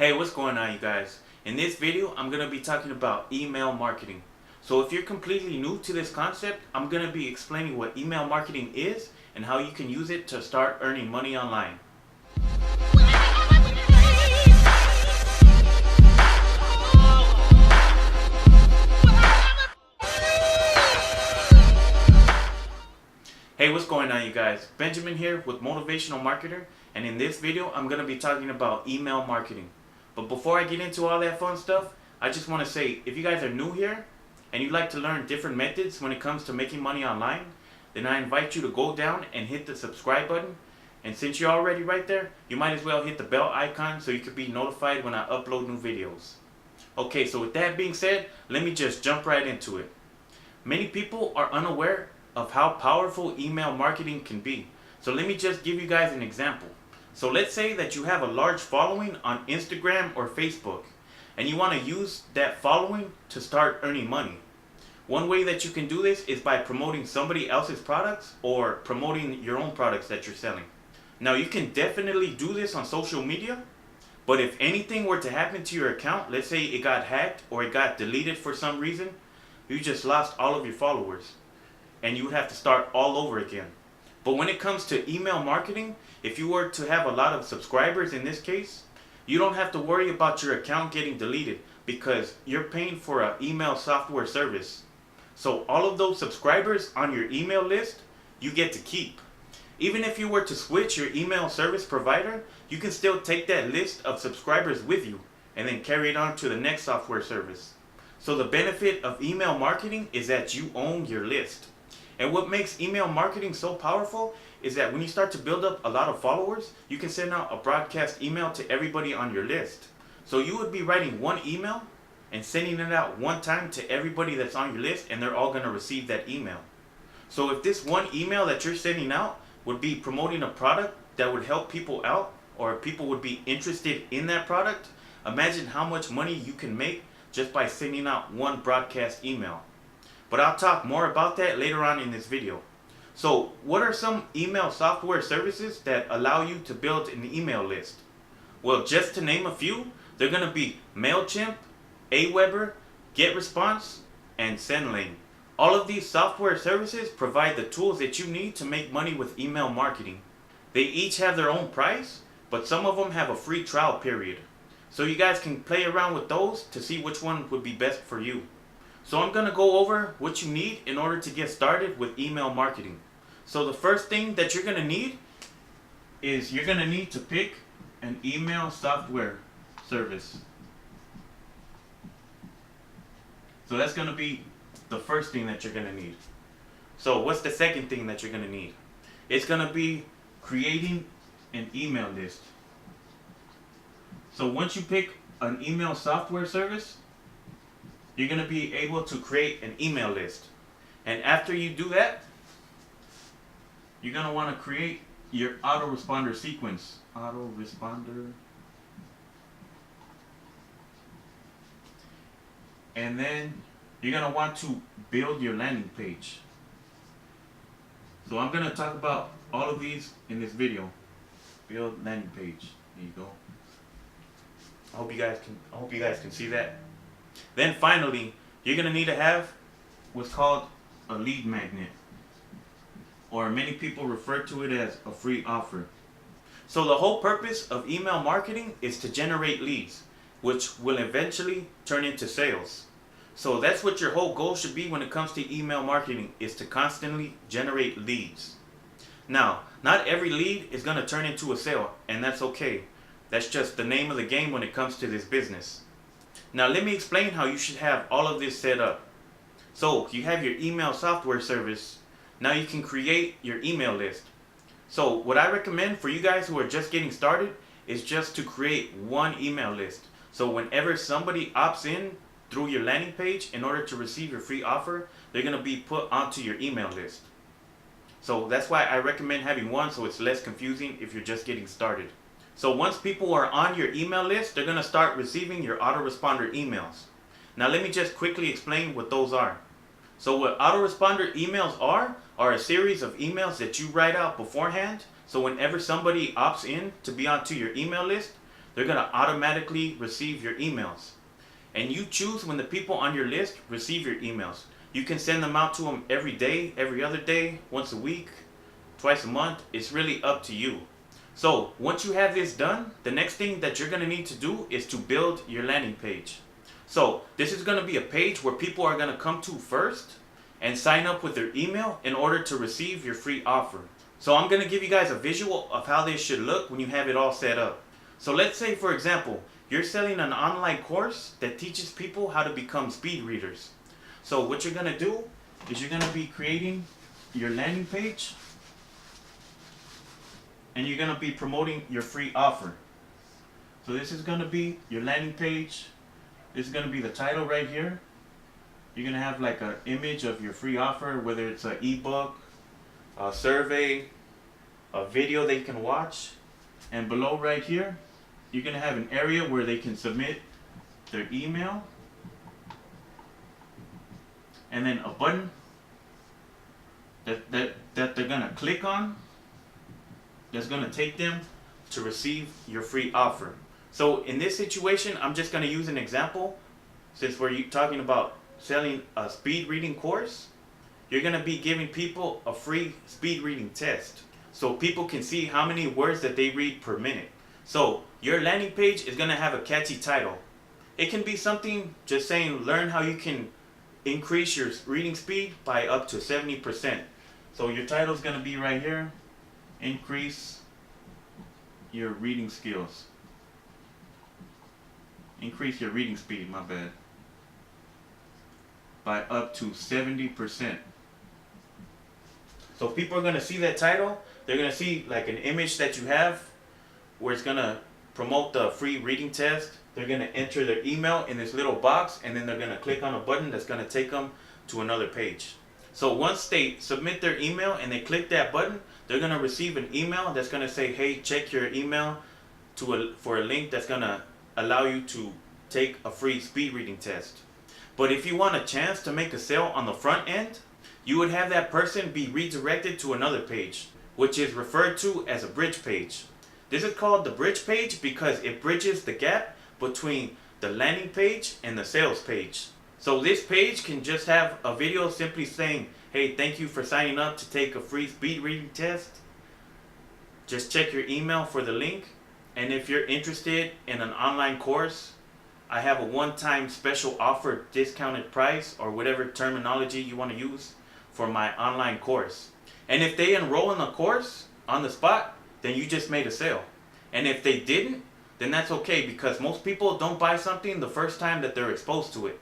Hey, what's going on, you guys? In this video, I'm going to be talking about email marketing. So if you're completely new to this concept, I'm going to be explaining what email marketing is and how you can use it to start earning money online. Hey, what's going on, you guys? Benjamin here with Motivational Marketer, and in this video, I'm going to be talking about email marketing. But before I get into all that fun stuff, I just want to say, if you guys are new here and you'd like to learn different methods when it comes to making money online, then I invite you to go down and hit the subscribe button. And since you're already right there, you might as well hit the bell icon so you can be notified when I upload new videos. Okay, so with that being said, let me just jump right into it. Many people are unaware of how powerful email marketing can be. So let me just give you guys an example. So let's say that you have a large following on Instagram or Facebook, and you want to use that following to start earning money. One way that you can do this is by promoting somebody else's products or promoting your own products that you're selling. Now, you can definitely do this on social media, but if anything were to happen to your account, let's say it got hacked or it got deleted for some reason, you just lost all of your followers and you would have to start all over again. But when it comes to email marketing, if you were to have a lot of subscribers in this case, you don't have to worry about your account getting deleted because you're paying for an email software service. So all of those subscribers on your email list, you get to keep. Even if you were to switch your email service provider, you can still take that list of subscribers with you and then carry it on to the next software service. So the benefit of email marketing is that you own your list. And what makes email marketing so powerful is that when you start to build up a lot of followers, you can send out a broadcast email to everybody on your list. So you would be writing one email and sending it out one time to everybody that's on your list, and they're all going to receive that email. So if this one email that you're sending out would be promoting a product that would help people out, or people would be interested in that product, imagine how much money you can make just by sending out one broadcast email. But I'll talk more about that later on in this video. So what are some email software services that allow you to build an email list? Well, just to name a few, they're going to be MailChimp, Aweber, GetResponse, and Sendlane. All of these software services provide the tools that you need to make money with email marketing. They each have their own price, but some of them have a free trial period. So you guys can play around with those to see which one would be best for you. So I'm going to go over what you need in order to get started with email marketing. So the first thing that you're going to need is you're going to need to pick an email software service. So that's going to be the first thing that you're going to need. So what's the second thing that you're going to need? It's going to be creating an email list. So once you pick an email software service, you're going to be able to create an email list. And after you do that, you're going to want to create your autoresponder sequence. Autoresponder. And then you're going to want to build your landing page. So I'm going to talk about all of these in this video. Build landing page. There you go. I hope you guys can see that. Then finally, you're going to need to have what's called a lead magnet, or many people refer to it as a free offer. So the whole purpose of email marketing is to generate leads, which will eventually turn into sales. So that's what your whole goal should be when it comes to email marketing, is to constantly generate leads. Now, not every lead is going to turn into a sale, and that's okay. That's just the name of the game when it comes to this business. Now let me explain how you should have all of this set up. So you have your email software service. Now you can create your email list. So what I recommend for you guys who are just getting started is just to create one email list. So whenever somebody opts in through your landing page in order to receive your free offer, they're going to be put onto your email list. So that's why I recommend having one, so it's less confusing if you're just getting started. So once people are on your email list, they're going to start receiving your autoresponder emails. Now let me just quickly explain what those are. So what autoresponder emails are a series of emails that you write out beforehand. So whenever somebody opts in to be onto your email list, they're going to automatically receive your emails. And you choose when the people on your list receive your emails. You can send them out to them every day, every other day, once a week, twice a month. It's really up to you. So once you have this done, the next thing that you're going to need to do is to build your landing page. So this is going to be a page where people are going to come to first and sign up with their email in order to receive your free offer. So I'm going to give you guys a visual of how this should look when you have it all set up. So let's say, for example, you're selling an online course that teaches people how to become speed readers. So what you're going to do is you're going to be creating your landing page and you're going to be promoting your free offer. So this is going to be your landing page. This is going to be the title right here. You're going to have like an image of your free offer, whether it's an ebook, a survey, a video they can watch. And below right here, you're going to have an area where they can submit their email. And then a button that they're going to click on that's going to take them to receive your free offer. So in this situation, I'm just going to use an example. Since we're talking about selling a speed reading course, you're going to be giving people a free speed reading test. So people can see how many words that they read per minute. So your landing page is going to have a catchy title. It can be something just saying, learn how you can increase your reading speed by up to 70%. So your title is going to be right here, increase your reading skills. Increase your reading speed, my bad, by up to 70%. So people are going to see that title. They're going to see like an image that you have where it's going to promote the free reading test. They're going to enter their email in this little box, and then they're going to click on a button that's going to take them to another page. So once they submit their email and they click that button, they're going to receive an email that's going to say, hey, check your email for a link that's going to allow you to take a free speed reading test. But if you want a chance to make a sale on the front end, you would have that person be redirected to another page, which is referred to as a bridge page. This is called the bridge page because it bridges the gap between the landing page and the sales page. So this page can just have a video simply saying, hey, thank you for signing up to take a free speed reading test. Just check your email for the link. And if you're interested in an online course, I have a one-time special offer, discounted price, or whatever terminology you want to use for my online course. And if they enroll in the course on the spot, then you just made a sale. And if they didn't, then that's okay, because most people don't buy something the first time that they're exposed to it.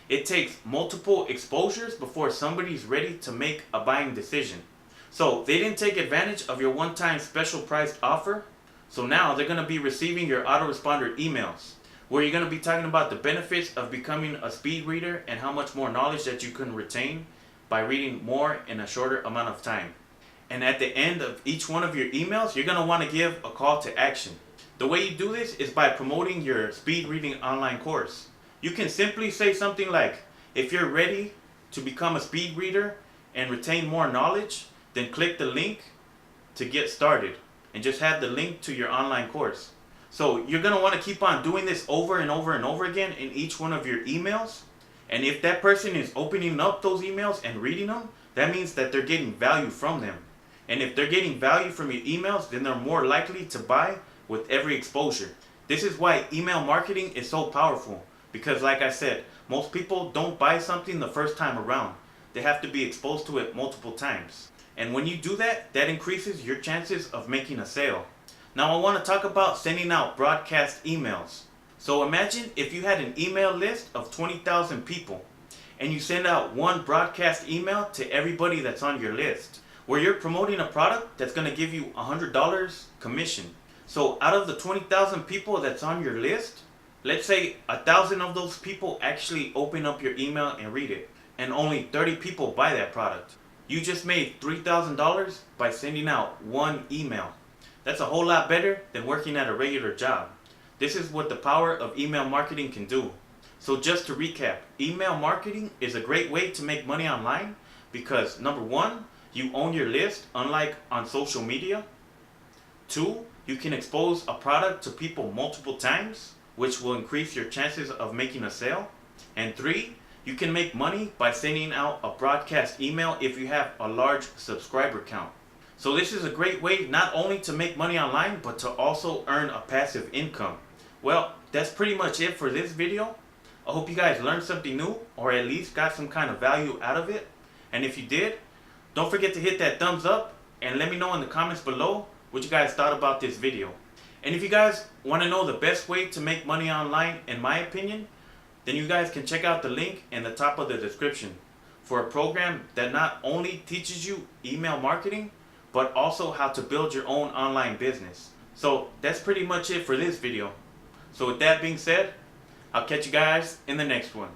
It takes multiple exposures before somebody's ready to make a buying decision. So they didn't take advantage of your one-time special priced offer. So now they're going to be receiving your autoresponder emails, where you're going to be talking about the benefits of becoming a speed reader and how much more knowledge that you can retain by reading more in a shorter amount of time. And at the end of each one of your emails, you're going to want to give a call to action. The way you do this is by promoting your speed reading online course. You can simply say something like, if you're ready to become a speed reader and retain more knowledge, then click the link to get started, and just have the link to your online course. So you're going to want to keep on doing this over and over and over again in each one of your emails. And if that person is opening up those emails and reading them, that means that they're getting value from them. And if they're getting value from your emails, then they're more likely to buy with every exposure. This is why email marketing is so powerful. Because like I said, most people don't buy something the first time around. They have to be exposed to it multiple times. And when you do that, that increases your chances of making a sale. Now I want to talk about sending out broadcast emails. So imagine if you had an email list of 20,000 people and you send out one broadcast email to everybody that's on your list, where you're promoting a product that's going to give you $100 commission. So out of the 20,000 people that's on your list, let's say 1,000 of those people actually open up your email and read it, and only 30 people buy that product. You just made $3,000 by sending out one email. That's a whole lot better than working at a regular job. This is what the power of email marketing can do. So just to recap, email marketing is a great way to make money online because number one, you own your list, unlike on social media. 2, you can expose a product to people multiple times, which will increase your chances of making a sale. And 3, you can make money by sending out a broadcast email if you have a large subscriber count. So this is a great way not only to make money online, but to also earn a passive income. Well, that's pretty much it for this video. I hope you guys learned something new, or at least got some kind of value out of it. And if you did, don't forget to hit that thumbs up and let me know in the comments below what you guys thought about this video. And if you guys want to know the best way to make money online, in my opinion, then you guys can check out the link in the top of the description for a program that not only teaches you email marketing, but also how to build your own online business. So that's pretty much it for this video. So with that being said, I'll catch you guys in the next one.